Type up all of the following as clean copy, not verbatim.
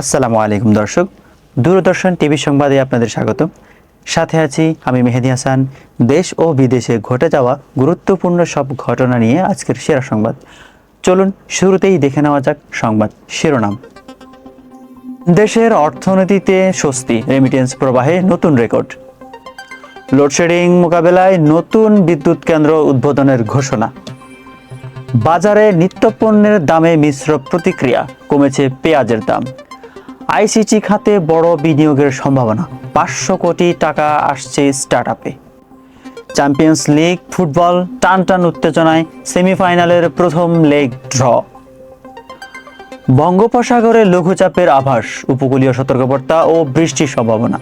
আসসালামু আলাইকুম দর্শক, দূরদর্শন টিভি সংবাদে আপনাদের স্বাগত। সাথে আছি আমি মেহেদি হাসান। দেশ ও বিদেশে ঘটে যাওয়া গুরুত্বপূর্ণ সব ঘটনা নিয়ে আজকের সেরা সংবাদ। চলুন শুরুতেই দেখে নেওয়া যাক সংবাদ শিরোনাম। দেশের অর্থনীতিতে স্বস্তি, রেমিটেন্স প্রবাহে নতুন রেকর্ড। লোডশেডিং মোকাবেলায় নতুন বিদ্যুৎ কেন্দ্র উদ্বোধনের ঘোষণা। বাজারে নিত্যপণ্যের দামে মিশ্র প্রতিক্রিয়া, কমেছে পেঁয়াজের দাম। আইসিটি খাতে বড় বিনিয়োগের সম্ভাবনা, 500 কোটি টাকা আসছে স্টার্টআপে। চ্যাম্পিয়ন্স লিগ ফুটবল টানটান উত্তেজনায়, সেমিফাইনালের প্রথম লেগ ড্র। বঙ্গোপসাগরে লঘুচাপের আভাস, উপকূলীয় সতর্কবার্তা ও বৃষ্টির সম্ভাবনা।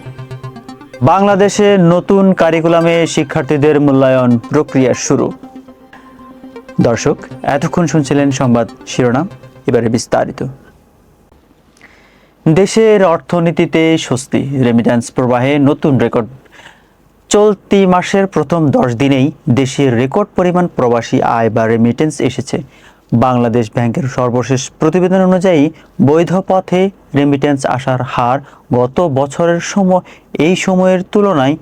বাংলাদেশে নতুন কারিকুলামে শিক্ষার্থীদের মূল্যায়ন প্রক্রিয়া শুরু। দর্শক, এতক্ষণ শুনছিলেন সংবাদ শিরোনাম, এবারে বিস্তারিত। দেশের অর্থনীতিতে স্বস্তি, রেমিটেন্স প্রবাহে নতুন রেকর্ড। চলতি মাসের প্রথম 10 দিনেই দেশের রেকর্ড পরিমাণ প্রবাসী আয় বা রেমিটেন্স এসেছে। বাংলাদেশ ব্যাংকের সর্বশেষ প্রতিবেদন অনুযায়ী বৈধ পথে রেমিটেন্স আসার হার গত বছরের এই সময়ের তুলনায়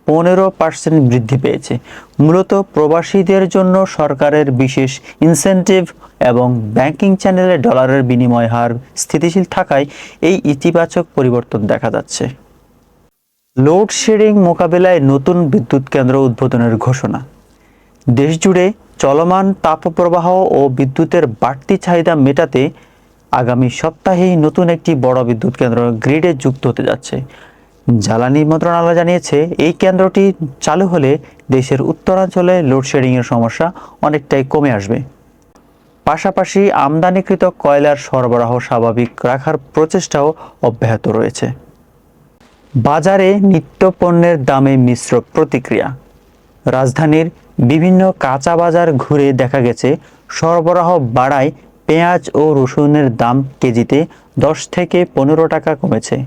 15% বৃদ্ধি পেয়েছে। মূলত প্রবাসীদের জন্য সরকারের বিশেষ ইনসেন্টিভ এবং ব্যাংকিং চ্যানেলে ডলারের বিনিময় হার স্থিতিশীল থাকায় এই ইতিবাচক পরিবর্তন দেখা যাচ্ছে। লোডশেডিং মোকাবেলায় নতুন বিদ্যুৎ কেন্দ্র উদ্বোধনের ঘোষণা। দেশজুড়ে চলমান তাপপ্রবাহ ও বিদ্যুতের বাড়তি চাহিদা মেটাতে আগামী সপ্তাহেই নতুন একটি বড় বিদ্যুৎ কেন্দ্র গ্রিডে যুক্ত হতে যাচ্ছে। জ্বালানি মন্ত্রণালয় জানিয়েছে, এই কেন্দ্রটি চালু হলে দেশের উত্তরাঞ্চলে লোডশেডিংয়ের সমস্যা অনেকটাই কমে আসবে। পাশাপাশি আমদানিকৃত কয়লার সরবরাহ স্বাভাবিক রাখার প্রচেষ্টাও অব্যাহত রয়েছে। বাজারে নিত্যপণ্যের দামে মিশ্র প্রতিক্রিয়া। রাজধানীর বিভিন্ন কাঁচা বাজার ঘুরে দেখা গেছে, সরবরাহ বাড়ায় পেঁয়াজ ও রসুনের দাম কেজিতে 10 থেকে 15 টাকা কমেছে।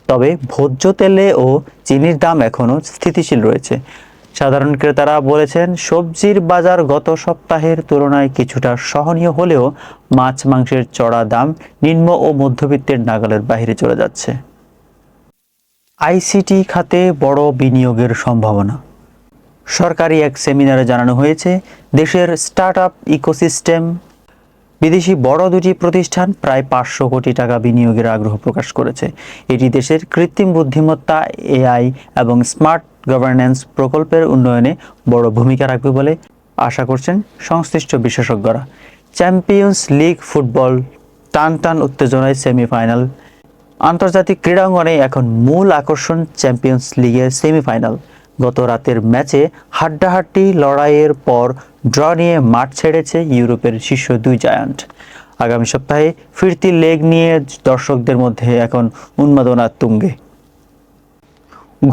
তবে ভোজ্য তেলে ও চিনির দাম এখনও স্থিতিশীল রয়েছে। সাধারণ ক্রেতারা বলেছেন, সবজির বাজার গত সপ্তাহের তুলনায় কিছুটা সহনীয় হলেও মাছ মাংসের চড়া দাম নিম্ন ও মধ্যবিত্তের নাগালের বাইরে চলে যাচ্ছে। আইসিটি খাতে বড় বিনিয়োগের সম্ভাবনা। সরকারি এক সেমিনারে জানানো হয়েছে, দেশের স্টার্টআপ ইকোসিস্টেম বিদেশি বড় দুটি প্রতিষ্ঠান প্রায় 500 কোটি টাকা বিনিয়োগের আগ্রহ প্রকাশ করেছে। এটি দেশের কৃত্রিম বুদ্ধিমত্তা, এআই এবং স্মার্ট গভর্নেন্স প্রকল্পের উন্নয়নে বড় ভূমিকা রাখবে বলে আশা করছেন সংশ্লিষ্ট বিশেষজ্ঞরা। চ্যাম্পিয়ন্স লিগ ফুটবল টানটান উত্তেজনায় সেমিফাইনাল। আন্তর্জাতিক ক্রীড়াঙ্গনে এখন মূল আকর্ষণ চ্যাম্পিয়ন্স লিগের সেমিফাইনাল। গত রাতের ম্যাচে হাড্ডাহাড্ডি লড়াইয়ের পর ড্র নিয়ে মাঠ ছেড়েছে ইউরোপের শীর্ষ 2 জায়ান্ট। আগামী সপ্তাহে ফিরতি লেগ নিয়ে দর্শকদের মধ্যে এখন উন্মাদনা তুঙ্গে।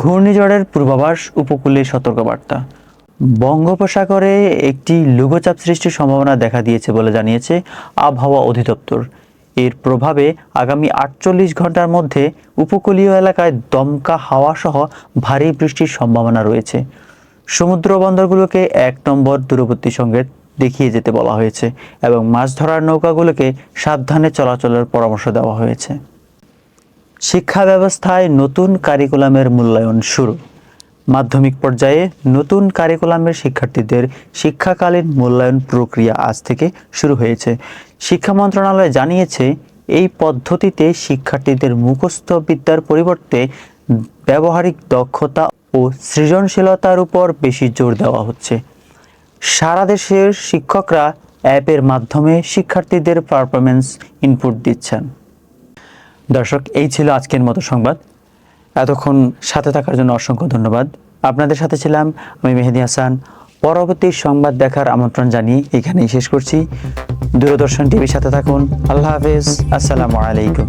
ঘূর্ণিঝড়ের পূর্বাভাস, উপকূলে সতর্কবার্তা। বঙ্গোপসাগরে একটি লঘুচাপ সৃষ্টির সম্ভাবনা দেখা দিয়েছে বলে জানিয়েছে আবহাওয়া অধিদপ্তর। এর প্রভাবে আগামী 48 ঘন্টার মধ্যে উপকূলীয় এলাকায় দমকা হাওয়া সহ ভারী বৃষ্টির সম্ভাবনা রয়েছে। সমুদ্র বন্দরগুলোকে 1 নম্বর দূরবর্তী সংকেত দেখিয়ে যেতে বলা হয়েছে এবং মাছ ধরার নৌকাগুলোকে সাবধানে চলাচলের পরামর্শ দেওয়া হয়েছে। শিক্ষা ব্যবস্থায় নতুন কারিকুলামের মূল্যায়ন শুরু। মাধ্যমিক পর্যায়ে নতুন কারিকুলামের শিক্ষার্থীদের শিক্ষাকালীন মূল্যায়ন প্রক্রিয়া আজ থেকে শুরু হয়েছে। শিক্ষা মন্ত্রণালয় জানিয়েছে, এই পদ্ধতিতে শিক্ষার্থীদের মুখস্থ বিদ্যার পরিবর্তে ব্যবহারিক দক্ষতা ও সৃজনশীলতার উপর বেশি জোর দেওয়া হচ্ছে। সারা দেশের শিক্ষকরা অ্যাপের মাধ্যমে শিক্ষার্থীদের পারফরমেন্স ইনপুট দিচ্ছেন। দর্শক, এই ছিল আজকের মতো সংবাদ। এতক্ষণ সাথে থাকার জন্য অসংখ্য ধন্যবাদ। আপনাদের সাথে ছিলাম আমি মেহেদি হাসান। পরবর্তী সংবাদ দেখার আমন্ত্রণ জানিয়ে এখানেই শেষ করছি। দূরদর্শন টিভির সাথে থাকুন। আল্লাহ হাফেজ, আসসালামু আলাইকুম।